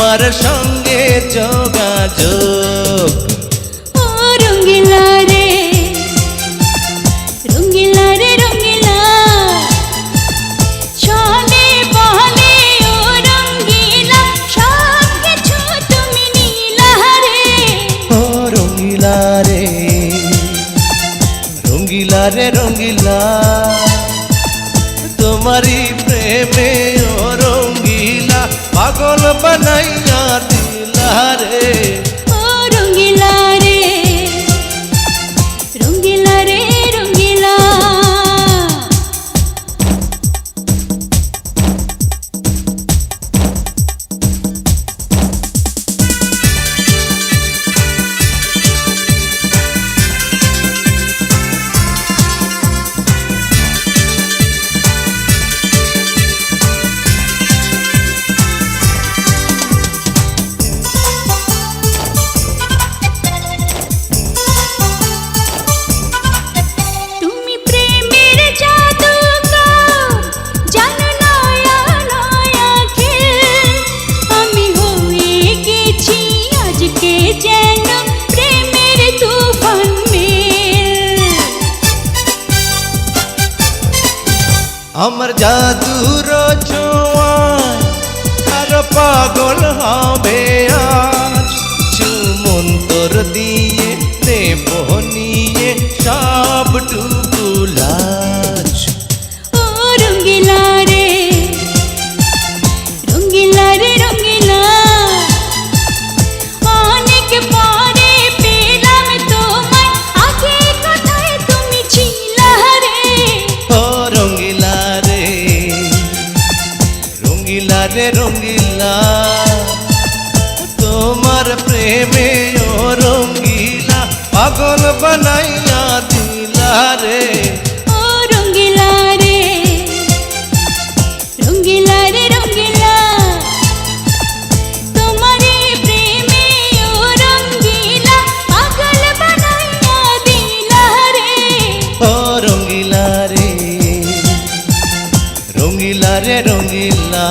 তোমার সঙ্গে যোগাযোগ। ও রঙ্গিলা রে রঙ্গিলা রে রঙ্গিলা, চলে বলে ও রঙ্গিলা, সব কিছু তুমি নীলা রে। ও রঙ্গিলা রে রঙ্গিলা রে রঙ্গিলা, তোমারি প্রেমে ও রঙ্গিলা পাগল বানাইয়া দিলা রে। ও রঙ্গিলা রে রঙ্গিলা রে রঙ্গিলা। আমার জাদুর ছোঁয়ায় আর পাগল হবে আজ, চুমন্তর দিয়ে নেব নিয়ে সবটুকু লাজ। ও রঙ্গিলা রে রঙ্গিলা রে রঙ্গিলা, অনেক পরে পেলাম তোমায়, আগে কোথায় তুমি ছিলা রে। ও রঙ্গিলা রে রঙ্গিলা রে রঙ্গিলা, তোমার প্রেমে ও রঙ্গিলা পাগল বানাইয়া দিলা রে। ও রঙ্গিলা রে রঙ্গিলা রে রঙ্গিলা, তোমারে প্রেমে ও রঙ্গিলা পাগল বানাইয়া দিলা রে। ও রঙ্গিলা রে রঙ্গিলা রে রঙ্গিলা।